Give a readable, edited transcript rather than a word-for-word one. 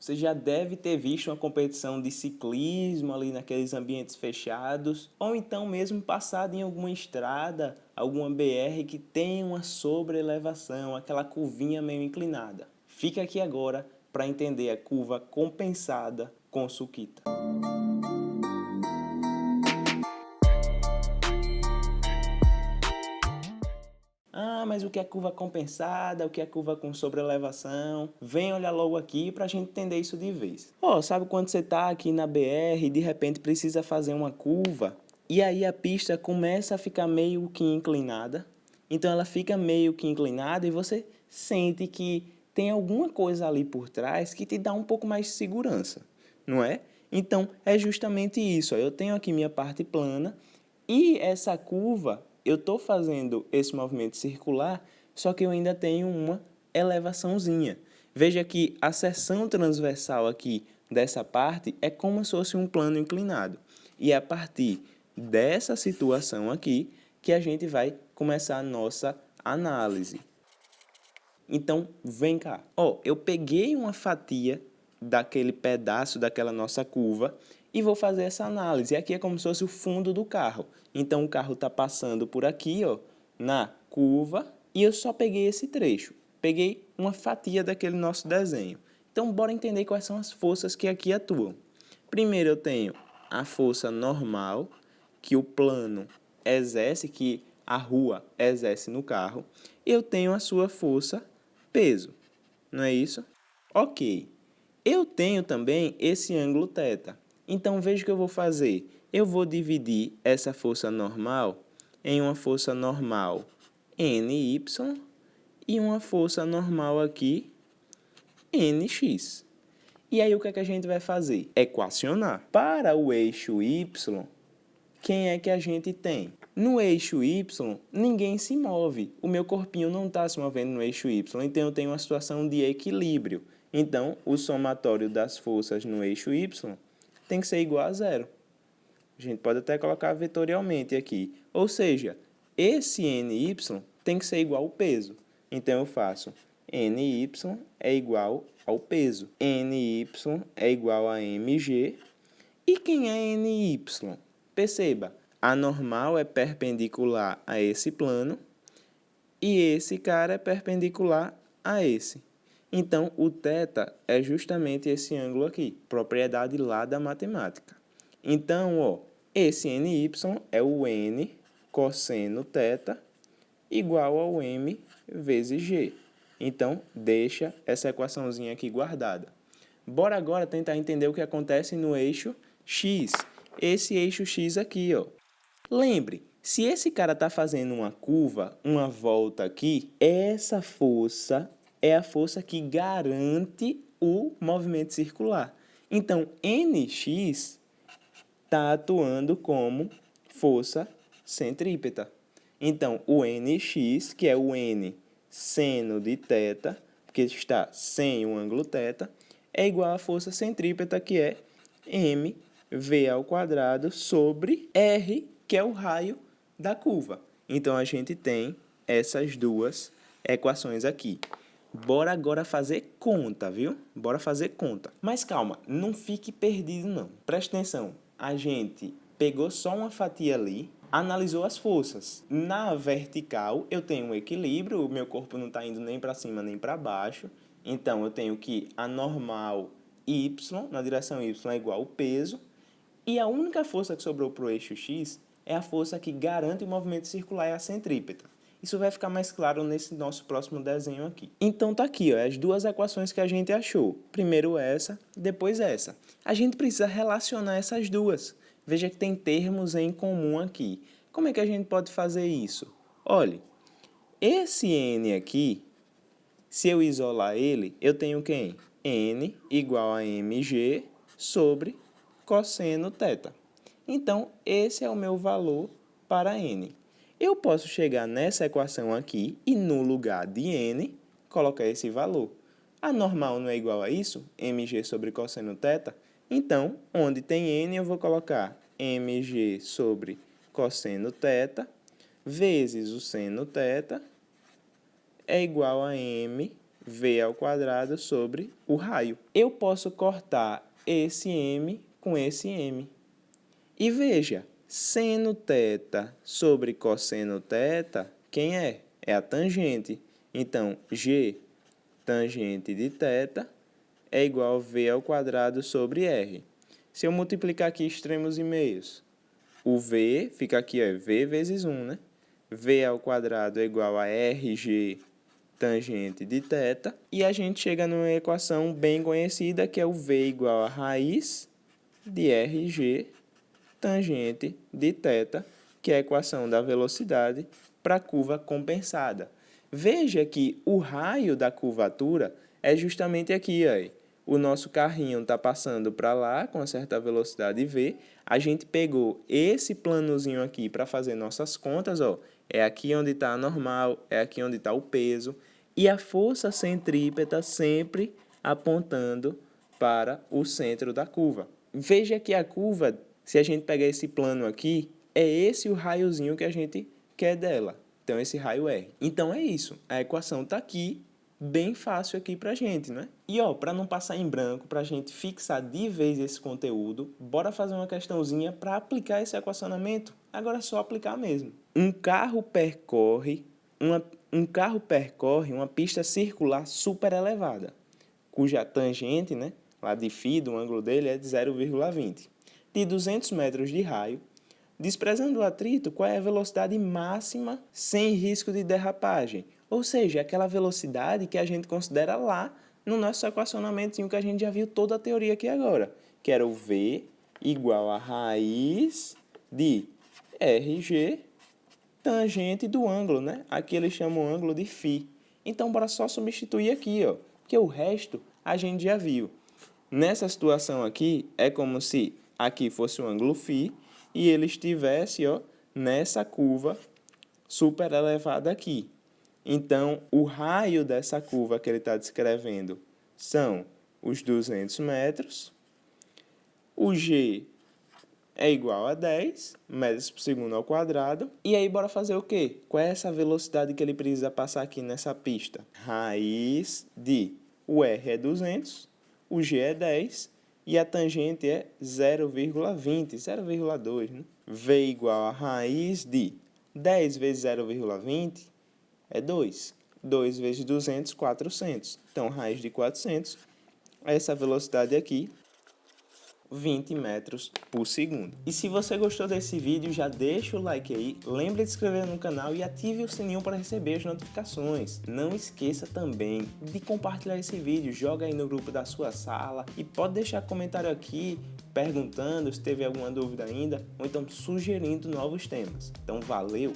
Você já deve ter visto uma competição de ciclismo ali naqueles ambientes fechados, ou então mesmo passado em alguma estrada, alguma BR que tem uma sobreelevação, aquela curvinha meio inclinada. Fica aqui agora para entender a curva compensada com Sukita. Ah, mas o que é curva compensada, o que é curva com sobreelevação? Vem olhar logo aqui para a gente entender isso de vez. Sabe quando você está aqui na BR e de repente precisa fazer uma curva e aí a pista começa a ficar meio que inclinada? Então ela fica meio que inclinada e você sente que tem alguma coisa ali por trás que te dá um pouco mais de segurança, não é? Então é justamente isso. Eu tenho aqui minha parte plana e essa curva, eu estou fazendo esse movimento circular, só que eu ainda tenho uma elevaçãozinha. Veja que a seção transversal aqui dessa parte é como se fosse um plano inclinado. E é a partir dessa situação aqui que a gente vai começar a nossa análise. Então, vem cá. Eu peguei uma fatia daquele pedaço daquela nossa curva e vou fazer essa análise. Aqui é como se fosse o fundo do carro. Então, o carro está passando por aqui, na curva, e eu só peguei esse trecho. Peguei uma fatia daquele nosso desenho. Então, bora entender quais são as forças que aqui atuam. Primeiro, eu tenho a força normal, que o plano exerce, que a rua exerce no carro. E eu tenho a sua força peso, não é isso? Ok. Eu tenho também esse ângulo θ. Então, veja o que eu vou fazer. Eu vou dividir essa força normal em uma força normal NY e uma força normal aqui NX. E aí, o que é que a gente vai fazer? Equacionar. Para o eixo Y, quem é que a gente tem? No eixo Y, ninguém se move. O meu corpinho não está se movendo no eixo Y, então eu tenho uma situação de equilíbrio. Então, o somatório das forças no eixo Y tem que ser igual a zero. A gente pode até colocar vetorialmente aqui. Ou seja, esse NY tem que ser igual ao peso. Então, eu faço NY é igual ao peso. NY é igual a mg. E quem é NY? Perceba, a normal é perpendicular a esse plano e esse cara é perpendicular a esse. Então, o θ é justamente esse ângulo aqui, propriedade lá da matemática. Então, esse NY é o N cosseno θ igual ao M vezes G. Então, deixa essa equaçãozinha aqui guardada. Bora agora tentar entender o que acontece no eixo X. Esse eixo X aqui, Lembre, se esse cara está fazendo uma curva, uma volta aqui, essa força é a força que garante o movimento circular. Então, NX está atuando como força centrípeta. Então, o NX, que é o N seno de θ, porque está sem o ângulo θ, é igual à força centrípeta, que é mv ao quadrado sobre r, que é o raio da curva. Então, a gente tem essas duas equações aqui. Bora agora fazer conta, viu? Bora fazer conta. Mas calma, não fique perdido não. Presta atenção. A gente pegou só uma fatia ali, analisou as forças. Na vertical, eu tenho um equilíbrio, o meu corpo não está indo nem para cima nem para baixo. Então, eu tenho que a normal y, na direção y, é igual ao peso. E a única força que sobrou para o eixo x é a força que garante o movimento circular, é a centrípeta. Isso vai ficar mais claro nesse nosso próximo desenho aqui. Então tá aqui, as duas equações que a gente achou. Primeiro essa, depois essa. A gente precisa relacionar essas duas. Veja que tem termos em comum aqui. Como é que a gente pode fazer isso? Olhe, esse n aqui, se eu isolar ele, eu tenho quem? N igual a mg sobre cosseno θ. Então, esse é o meu valor para n. Eu posso chegar nessa equação aqui e, no lugar de n, colocar esse valor. A normal não é igual a isso? Mg sobre cosseno θ? Então, onde tem n, eu vou colocar mg sobre cosseno θ vezes o seno θ é igual a m V ao quadrado sobre o raio. Eu posso cortar esse M com esse M. E veja, seno θ sobre cosseno θ, quem é? É a tangente. Então, G tangente de θ é igual a V ao quadrado sobre R. Se eu multiplicar aqui extremos e meios, o V fica aqui, ó, V vezes 1, né? V ao quadrado é igual a RG tangente de θ. E a gente chega numa equação bem conhecida, que é o V igual a raiz de RG tangente de θ, que é a equação da velocidade para a curva compensada. Veja que o raio da curvatura é justamente aqui, ó. O nosso carrinho está passando para lá com uma certa velocidade v. A gente pegou esse planozinho aqui para fazer nossas contas, ó. É aqui onde está a normal, é aqui onde está o peso. E a força centrípeta sempre apontando para o centro da curva. Veja que a curva, se a gente pegar esse plano aqui, é esse o raiozinho que a gente quer dela. Então, esse raio R. Então, é isso. A equação está aqui, bem fácil aqui para a gente, né? E, ó, para não passar em branco, para a gente fixar de vez esse conteúdo, bora fazer uma questãozinha para aplicar esse equacionamento. Agora é só aplicar mesmo. Um carro percorre uma pista circular super elevada, cuja tangente, né, lá de φ, do ângulo dele, é de 0,20. De 200 metros de raio, desprezando o atrito, qual é a velocidade máxima sem risco de derrapagem? Ou seja, aquela velocidade que a gente considera lá no nosso equacionamentozinho que a gente já viu toda a teoria aqui agora, que era o V igual a raiz de RG tangente do ângulo, né? Aqui eles chamam o ângulo de φ. Então, bora só substituir aqui, ó, porque o resto a gente já viu. Nessa situação aqui, é como se aqui fosse o ângulo φ e ele estivesse, ó, nessa curva super elevada aqui. Então, o raio dessa curva que ele está descrevendo são os 200 metros. O G é igual a 10 metros por segundo ao quadrado. E aí, bora fazer o quê? Qual é essa velocidade que ele precisa passar aqui nessa pista? Raiz de... O R é 200, o G é 10 e a tangente é 0,20, 0,2, né? V igual a raiz de 10 vezes 0,20 é 2. 2 vezes 200, 400. Então, raiz de 400, essa velocidade aqui, 20 metros por segundo. E se você gostou desse vídeo, já deixa o like aí, lembre de se inscrever no canal e ative o sininho para receber as notificações. Não esqueça também de compartilhar esse vídeo, joga aí no grupo da sua sala e pode deixar comentário aqui perguntando se teve alguma dúvida ainda ou então sugerindo novos temas. Então valeu!